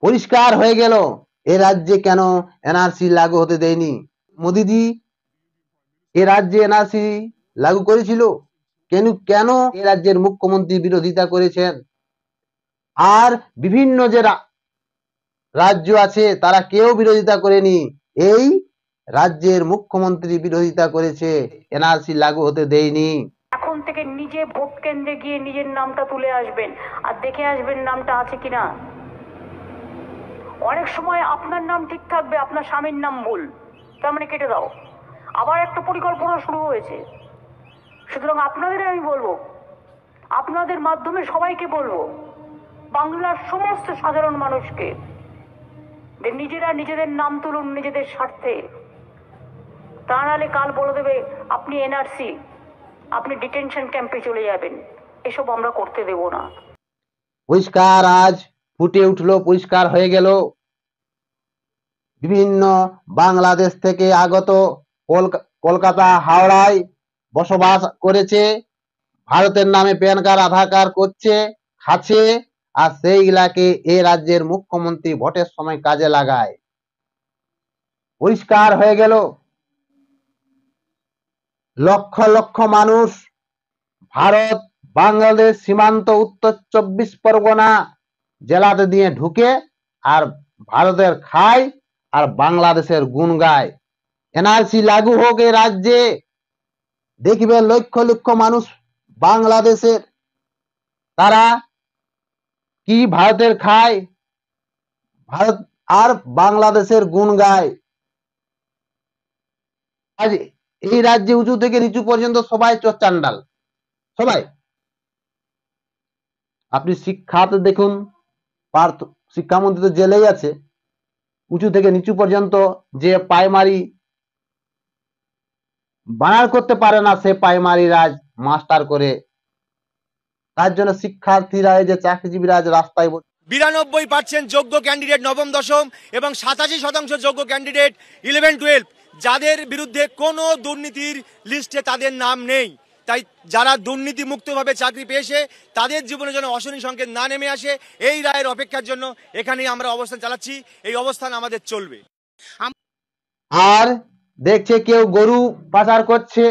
পরিষ্কার হয়ে গেল এ রাজ্যে কেন এনআরসি লাগু হতে দেয়নি। মোদিজি এ রাজ্যে এনআরসি লাগু করেছিল, কেন কেন এ রাজ্যের মুখ্যমন্ত্রী বিরোধিতা করেছেন। আর বিভিন্ন যে রাজ্য আছে তারা কেউ বিরোধিতা করেনি, এই রাজ্যের মুখ্যমন্ত্রী বিরোধিতা করেছে, এনআরসি লাগু হতে দেয়নি। এখন থেকে নিজে ভোট কেন্দ্রে গিয়ে নিজের নামটা তুলে আসবেন আর দেখে আসবেন নামটা আছে কিনা। অনেক সময় আপনার নাম ঠিক থাকবে, আপনার স্বামীর নাম ভুল, তার মানে কেটে দাও। আবার একটা পরিকল্পনা শুরু হয়েছে। সুতরাং আপনাদের আমি বলবো, আপনাদের মাধ্যমে সবাইকে বলবো, বাংলার সমস্ত সাধারণ মানুষকে, যে নিজেরা নিজেদের নাম তুলুন নিজেদের স্বার্থে। তা নাহলে কাল বলে দেবে আপনি এনআরসি, আপনি ডিটেনশন ক্যাম্পে চলে যাবেন। এসব আমরা করতে দেব না। পরিষ্কার আজ ফুটে উঠলো, পরিষ্কার হয়ে গেল বিভিন্ন বাংলাদেশ থেকে আগত কলকাতা হাওড়ায় বসবাস করেছে, ভারতের নামে প্যান কার্ড আধার কার্ড করছে, খাচ্ছে, আর সেইগুলাকে এ রাজ্যের মুখ্যমন্ত্রী ভোটের সময় কাজে লাগায়। পরিষ্কার হয়ে গেল লক্ষ লক্ষ মানুষ ভারত বাংলাদেশ সীমান্ত উত্তর 24 পরগনা জেলাতে দিয়ে ঢুকে আর ভারতের খায় আর বাংলাদেশের গুণ গায়। এনআরসি লাগু হোক এ রাজ্যে, দেখবে লক্ষ লক্ষ মানুষ বাংলাদেশের, তারা কি ভারতের খায়, ভারত আর বাংলাদেশের গুণ গায়। আজ এই রাজ্যে উঁচু থেকে নিচু পর্যন্ত সবাই চোরচান্ডাল, সবাই। আপনি শিক্ষাতে দেখুন, পার্থ শিক্ষামন্ত্রী তো জেলেই আছে, উঁচু থেকে নিচু পর্যন্ত যে প্রাইমারি বানার করতে পারে না, সে প্রাইমারি রাজ মাস্টার করে। তার জন্য শিক্ষার্থীরা, এই যে চাকরিজীবীরা আজ রাস্তায় 92% যোগ্য ক্যান্ডিডেট নবম দশম এবং 87% যোগ্য ক্যান্ডিডেট 11-12, যাদের বিরুদ্ধে কোনো দুর্নীতির লিস্টে তাদের নাম নেই। তাই যারা দুর্নীতি মুক্তভাবে চাকরি পেয়েছে তাদের জীবনে যেন অশনি সংকেত না নেমে আসে, এই রায়ের অপেক্ষার জন্য এখানেই আমরা অবস্থান চালাচ্ছি। এই অবস্থান আমাদের চলবে। আর দেখছে কেউ গরু পাচার করছে,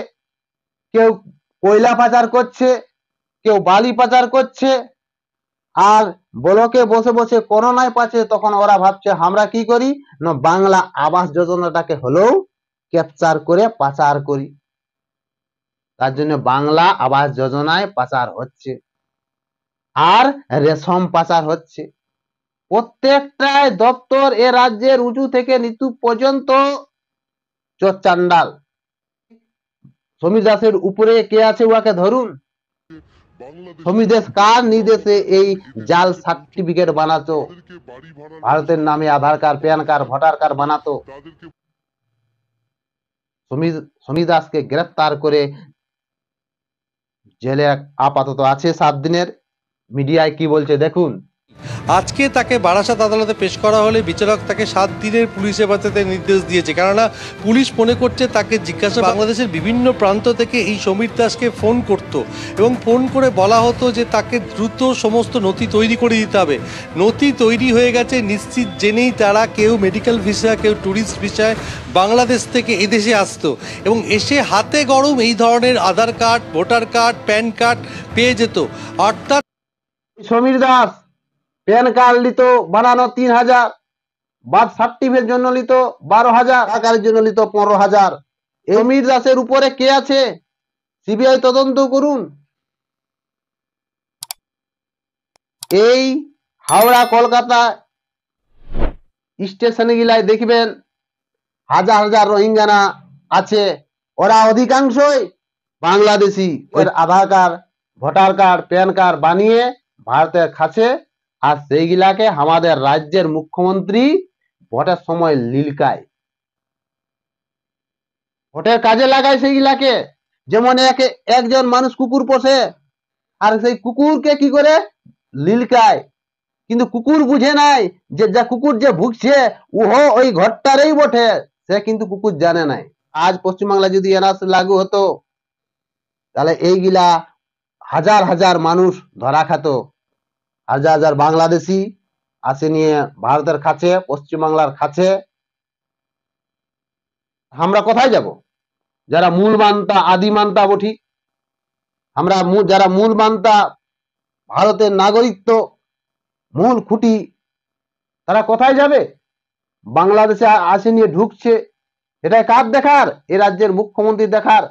কেউ কয়লা পাচার করছে, কেউ বালি পাচার করছে, আর ব্লকে বসে বসে করোনায় পাচ্ছে। তখন ওরা ভাবছে আমরা কি করি না, বাংলা আবাস যোজনাটাকে হলেও ক্যাপচার করে পাচার করি। তার জন্য বাংলা আবাস যোজনায় পাচার হচ্ছে আর রেশম পাচার হচ্ছে। প্রত্যেকটাই দপ্তর এ রাজ্যের উঁচু থেকে নিচু পর্যন্ত চোরচান্ডাল। সমীর দাসের উপরে কে আছে উহাকে ধরুন। সমীর দাস কার নির্দেশে এই জাল সার্টিফিকেট বানাতো, ভারতের নামে Aadhaar card, PAN card, voter card বানাতো। সমীর দাসকে গ্রেফতার করে জেলে আপাতত আছে 7 দিনের। মিডিয়ায় কি বলছে দেখুন। আজকে তাকে বারাসাত আদালতে পেশ করা হলে বিচারক তাকে 7 দিনের পুলিশ হেফাজতে নির্দেশ দিয়েছে, কেননা পুলিশ মনে করছে তাকে জিজ্ঞাসা বাংলাদেশের বিভিন্ন প্রান্ত থেকে এই সমীর দাসকে ফোন করত এবং ফোন করে বলা হতো যে তাকে দ্রুত সমস্ত নথি তৈরি করে দিতে হবে। নথি তৈরি হয়ে গেছে নিশ্চিত জেনেই তারা কেউ মেডিকেল ভিসা, কেউ ট্যুরিস্ট ভিসায় বাংলাদেশ থেকে এদেশে আসতো এবং এসে হাতে গরম এই ধরনের Aadhaar card, voter card, PAN card পেয়ে যেত। অর্থাৎ সমীর দাস প্যান কার্ড নিত বানানো 3000, বার্থ সার্টিফিকেট জন্য নিত 12,000, টাকার জন্য নিত 15,000। সমীর দাসের উপরে কে আছে, সিবিআই তদন্ত করুন। এই হাওড়া কলকাতা স্টেশনে গিলায় দেখবেন হাজার হাজার রোহিঙ্গানা আছে, ওরা অধিকাংশই বাংলাদেশি। ওর Aadhaar card, voter card, PAN card বানিয়ে ভারতের কাছে, আর সেইগুলাকে আমাদের রাজ্যের মুখ্যমন্ত্রী ভোটের সময় লিলকায়, ভোটের কাজে লাগায় সেইগুলাকে। যেমন একজন মানুষ কুকুর পোষে আর সেই কুকুরকে কি করে লিলকায়, কিন্তু কুকুর বুঝে নাই যে যা কুকুর যে ভুগছে ওহো ওই ঘরটারই বটে, সে কিন্তু কুকুর জানে নাই। আজ পশ্চিমবাংলা যদি এনআরসি লাগু হতো তাহলে এইগুলা হাজার হাজার মানুষ ধরা খেত, হাজার হাজার বাংলাদেশি আসে নিয়ে ভারতের কাছে, পশ্চিমবাংলার কাছে, আমরা কোথায় যাব? যারা মূল মানতা, আদি মানতা বঠি, আমরা যারা মূল মানতা, ভারতের নাগরিকত্ব মূল খুঁটি, তারা কোথায় যাবে? বাংলাদেশে আসে নিয়ে ঢুকছে, এটা কার দেখার? এ রাজ্যের মুখ্যমন্ত্রী দেখার?